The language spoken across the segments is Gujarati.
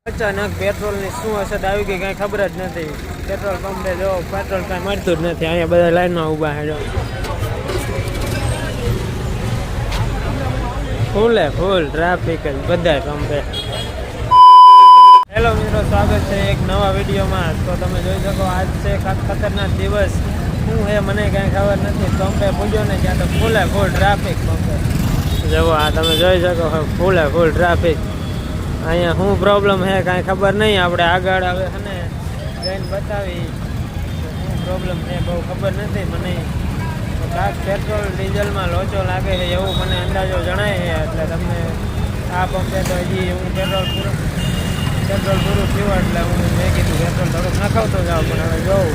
અચાનક પેટ્રોલની શું અસર આવી ગઈ કાંઈ ખબર જ નથી. પેટ્રોલ પંપે જો પેટ્રોલ કાંઈ મળતું જ નથી. અહીંયા બધા લાઈનમાં ઊભા છે. ફૂલે ફૂલ ટ્રાફિક જ બધા પંપે. હેલો મિત્રો, સ્વાગત છે એક નવા વિડીયોમાં. તો તમે જોઈ શકો આજ છે ખતરનાક દિવસ. શું હે મને કાંઈ ખબર નથી. પંપે પૂજ્યો ને ત્યાં તો ફૂલે ફૂલ ટ્રાફિક પંપે. જુઓ આ તમે જોઈ શકો ફૂલે ફૂલ ટ્રાફિક. અહીંયા શું પ્રોબ્લેમ છે કાંઈ ખબર નહીં. આપણે આગળ આવે છે ને જઈને બતાવી શું પ્રોબ્લેમ છે બહુ ખબર નથી મને. કાંઈક પેટ્રોલ ડીઝલમાં લોચો લાગે છે એવું મને અંદાજો જણાય છે. એટલે તમને આ પંપે તો હજી હું પેટ્રોલ પૂરું થયું એટલે મેં કીધું પેટ્રોલ થોડુંક નખાવતો જાઉં. પણ હવે જોઉં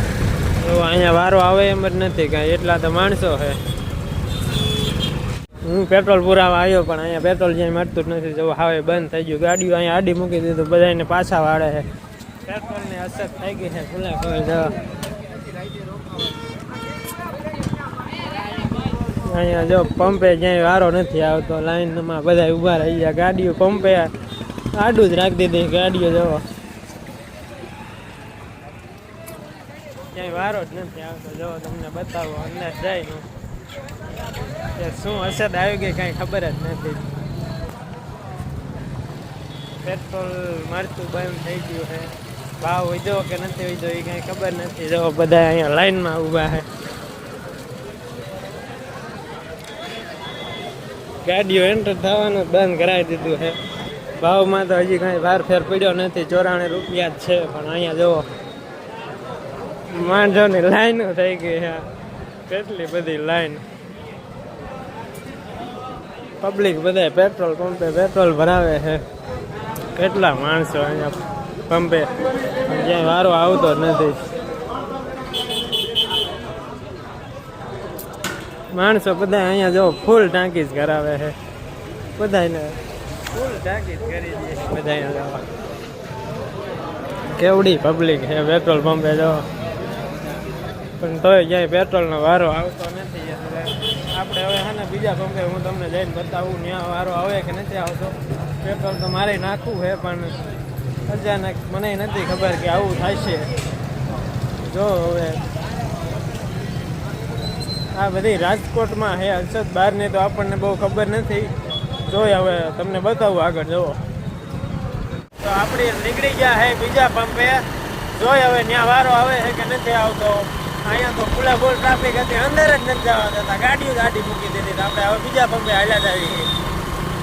એવું અહીંયા વારો આવે એમ જ નથી કાંઈ. એટલા તો માણસો છે. હું પેટ્રોલ પુરાવા આવ્યો પણ અહીંયા પેટ્રોલ જ્યાં મળતું જ નથી. જવું હવે બંધ થઈ ગયું. ગાડીઓ અહીંયા આડી મૂકી દીધું. બધાને પાછા વાળે છે. પેટ્રોલની અસર થઈ ગઈ છે ફૂલે ફૂલ. અહીંયા જો પંપે જ્યાં વારો નથી આવતો. લાઈનમાં બધા ઊભા રહી ગયા. ગાડીઓ પંપે આડું જ રાખી દીધી ગાડીઓ. જો ક્યાંય વારો જ નથી આવતો. જો તમને બતાવો અંદાજ જાય શું અસર આવી ગઈ કાંઈ ખબર જ નથી. પેટ્રોલ મળતું બંધ થઈ ગયું છે. ભાવ વધ્યો કે નથી વધ્યો એ કાંઈ ખબર નથી. જો બધા અહીંયા લાઈનમાં ઊભા છે. ગાડીઓ એન્ટર થવાનું બંધ કરાવી દીધું છે. ભાવમાં તો હજી કાંઈ વાર ફેર પડ્યો નથી. 94 રૂપિયા જ છે. પણ અહીંયા જુઓ માણસોની લાઈનો થઈ ગઈ છે. કેટલી બધી લાઈન. પબ્લિક બધા પેટ્રોલ પંપે પેટ્રોલ ભરાવે છે. કેટલા માણસો અહીંયા પંપે જ્યાં વારો આવતો નથી. માણસો બધા અહીંયા જો ફૂલ ટાંકી જ કરાવે છે. બધાને ફૂલ ટાંકી જ કરી દે બધા. જવા કેવડી પબ્લિક છે પેટ્રોલ પંપે જો. પણ તોય ક્યાંય પેટ્રોલનો વારો આવતો નથી. એટલે આપણે હવે છે ને બીજા પંપે હું તમને જઈને બતાવું ત્યાં વારો આવે કે નથી આવતો. પેટ્રોલ તો મારે નાખવું છે પણ અચાનક મને નથી ખબર કે આવું થશે. જો હવે આ બધી રાજકોટમાં હે અલસદ બહારની તો આપણને બહુ ખબર નથી. જોઈ હવે તમને બતાવું આગળ. જુઓ તો આપણે નીકળી ગયા હે બીજા પંપે. જોઈ હવે ત્યાં વારો આવે છે કે નથી આવતો. અહીંયા તો ફૂલે ફૂલ ટ્રાફિક હતી. અંદર જ નથી જવા દેતા. ગાડીઓ ગાડી મૂકી દીધી. આપણે હવે બીજા પંપે હાલ્યા જ આવી.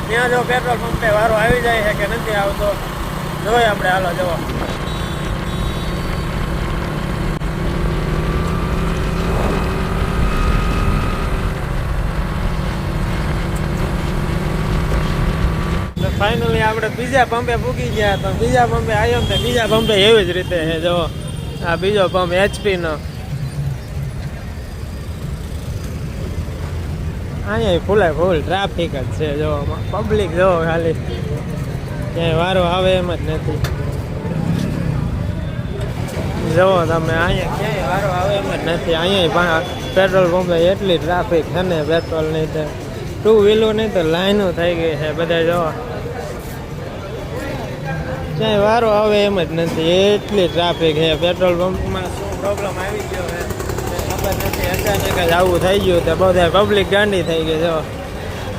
ત્યાં જો પેટ્રોલ પંપે વારો આવી જાય છે કે નથી આવતો. જોઈએ આપણે. હાલો જવો. ફાઇનલી આપણે બીજા પંપે પૂકી ગયા. તો બીજા પંપે આવ્યો ને બીજા પંપે એવી જ રીતે છે. જો આ બીજો પંપ HP નો. અહીંયા ફૂલે ફૂલ ટ્રાફિક જ છે. જો પબ્લિક જો ખાલી ક્યાંય વારો આવે એમ જ નથી. જુઓ તમે અહીંયા ક્યાંય વારો આવે એમ જ નથી. અહીંયા પેટ્રોલ પંપે એટલી ટ્રાફિક છે ને. પેટ્રોલ નહીં તો 2 વ્હીલો નહીં તો લાઈનો થઈ ગઈ છે બધા. જો ક્યાંય વારો આવે એમ જ નથી. એટલી ટ્રાફિક છે. પેટ્રોલ પંપમાં શું પ્રોબ્લેમ આવી ગયો છે ખબર નથી. અચાનક જ આવું થઈ ગયું તો બધા પબ્લિક ગાંડી થઈ ગઈ. જો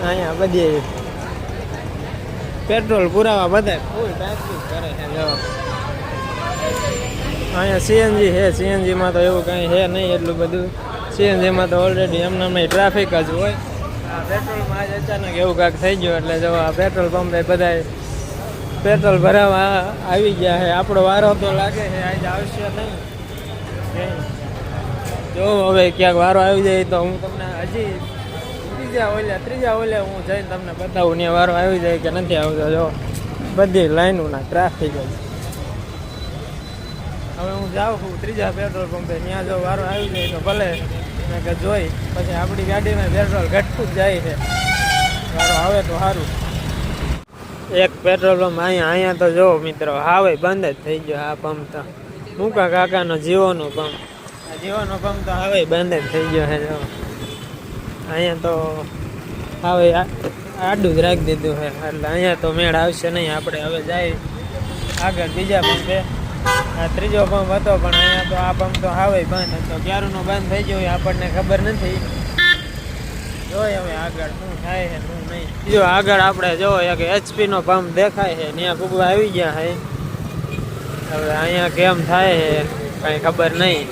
અહીંયા બધી પેટ્રોલ પુરાવા બધા ફૂલ ટાંકી કરે છે. જો અહીંયા CNG છે. CNGમાં તો એવું કાંઈ છે નહીં એટલું બધું. CNGમાં તો ઓલરેડી એમનામાં ટ્રાફિક જ હોય. આ પેટ્રોલમાં આજ અચાનક એવું કાંઈક થઈ ગયું. એટલે જો આ પેટ્રોલ પંપે બધા પેટ્રોલ ભરાવા આવી ગયા છે. આપણો વારો તો લાગે છે આજ આવશે નહીં. જો હવે ક્યાંક વારો આવી જાય તો હું તમને હજી ત્રીજા ઓલે હું જઈને તમને બતાવું ત્યાં વારો આવી જાય કે નથી આવતો. જો બધી લાઈનોના ટ્રાફિક જ. હવે હું જાઉં છું ત્રીજા પેટ્રોલ પંપે. ત્યાં જો વારો આવી જાય તો ભલે કે જોઈ પછી આપણી ગાડીમાં પેટ્રોલ ઘટતું જ જાય છે. વારો આવે તો સારું. એક પેટ્રોલ પંપ અહીંયા તો જો મિત્રો હાવે બંધ જ થઈ ગયો. આ પંપ તો મુકા કાકાનો જીઓનો પંપ. આ જીઓનો પંપ તો હવે બંધ જ થઈ ગયો છે. જો અહીંયા તો હવે આડું જ રાખી દીધું છે. એટલે અહીંયા તો મેળ આવશે નહીં. આપણે હવે જાય આગળ બીજા પંપે. આ ત્રીજો પંપ હતો પણ અહીંયા તો આ પંપ તો હાવે બંધ હતો, ક્યારનો બંધ થઈ ગયો આપણને ખબર નથી. જોઈએ હવે આગળ શું થાય છે શું નહીં. બીજો આગળ આપણે જો એક HP નો પંપ દેખાય છે, ત્યાં ફૂગવા આવી ગયા છે. હવે અહીંયા કેમ થાય છે કઈ ખબર નહીં.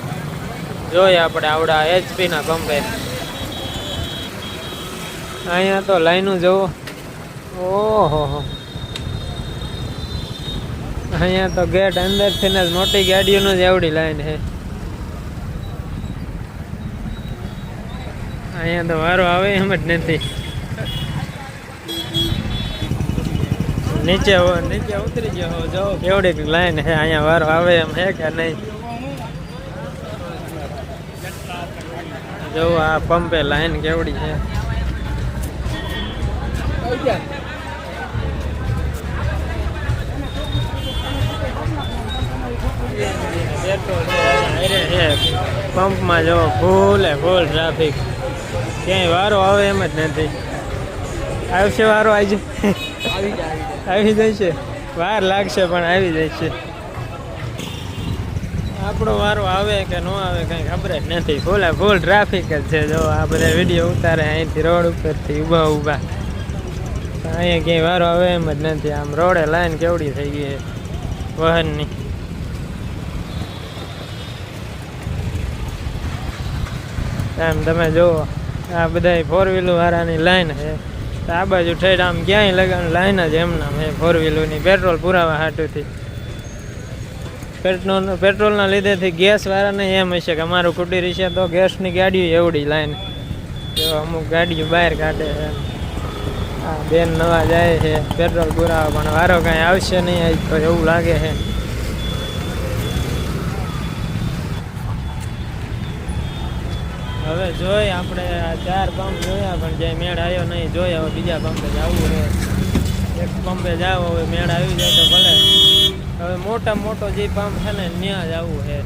જોઈએ આપણે આવડા HP ના પંપે. અહીંયા તો લાઈનું જુઓ, ઓહો અહીંયા તો ગેટ અંદરથી ને મોટી ગાડીઓનું જ એવડી લાઈન છે. અહીંયા તો વારો આવે એમ જ નથી. નીચે ઉતરી ગયો જો કેવડી લાઈન છે. અહીંયા વારો આવે એમ છે કે નહીં. જો આ પંપે લાઈન કેવડી છે. પંપમાં જો ફૂલે ફૂલ ટ્રાફિક, ક્યાંય વારો આવે એમ જ નથી. આવશે વારો આજે આવી જશે, વાર લાગશે પણ આવી જશે. આપણો વારો આવે કે ન આવે કઈ ખબર જ નથી. ફૂલે ફૂલ ટ્રાફિક જ છે. જો આ બધા વિડીયો ઉતારે અહીંથી રોડ ઉપરથી ઊભા અહીંયા ક્યાંય વારો આવે એમ જ નથી. આમ રોડે લાઈન કેવડી થઈ ગઈ છે વાહનની. એમ તમે જુઓ આ બધા 4 વ્હીલર વાળાની લાઈન છે. આ બાજુ ઠેઠ આમ ક્યાંય લગાડવાની લાઈન જ એમનામ છે 4 વ્હીલરની પેટ્રોલ પુરાવા હાટુથી. પેટ્રોલના લીધેથી ગેસ વાળાને એમ હશે કે અમારું કુટીર છે તો ગેસની ગાડીઓ એવડી લાઈન. જો અમુક ગાડીઓ બહાર કાઢે છે. હા બેન નવા જાય છે પેટ્રોલ પુરાવા, પણ વારો કાંઈ આવશે નહીં આજ તો એવું લાગે છે. હવે જોઈ આપણે આ 4 પંપ જોયા પણ જ્યાં મેળ આવ્યો નહીં. જોઈએ હવે બીજા પંપે જવું છે. એક પંપે જાવ હવે મેળ આવી જાય તો ભલે. હવે મોટો જે પંપ છે ને ત્યાં જવું છે.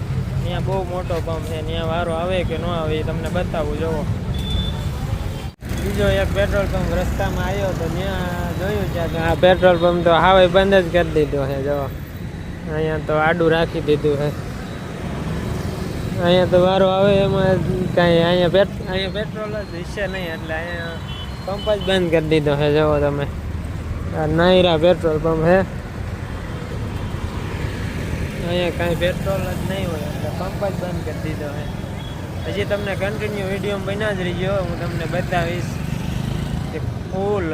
ત્યાં બહુ મોટો પંપ છે, ત્યાં વારો આવે કે ન આવે એ તમને બતાવું. જોવો બીજો એક પેટ્રોલ પંપ રસ્તામાં આવ્યો તો ત્યાં જોયું છે કે આ પેટ્રોલ પંપ તો હાવે બંધ જ કરી દીધો છે. જો અહીંયા તો આડું રાખી દીધું છે. અહીંયા તો વારો આવે એમાં કાંઈ અહીંયા પેટ્રોલ જ હિસ્સે નહીં, એટલે અહીંયા પંપ જ બંધ કરી દીધો છે. જુઓ તમે આ નાયરા પેટ્રોલ પંપ છે. અહીંયા કાંઈ પેટ્રોલ જ નહીં હોય એટલે પંપ જ બંધ કરી દીધો છે. હજી તમને કન્ટિન્યુ વિડીયો બન્યા જ રહીજો, હું તમને બતાવીશ કે ફૂલ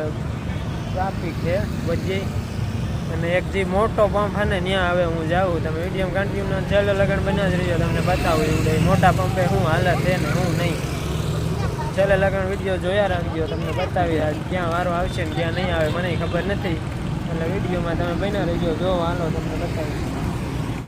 ટ્રાફિક છે વચ્ચે. અને એક જે મોટો પંપ છે ને ત્યાં હવે હું જાઉં. તમે વિડીયો કન્ટિન્યુ છેલ્લે લગન બન્યા જ રહીજો, તમને બતાવું એવું મોટા પંપે શું હાલત છે ને શું નહીં. છેલ્લે લગન વિડીયો જોયા રાખજો, તમને બતાવી ક્યાં વારો આવશે ને ક્યાં નહીં આવે મને ખબર નથી. એટલે વિડીયોમાં તમે બન્યા રહીજો. જો હાલો તમને બતાવીશ.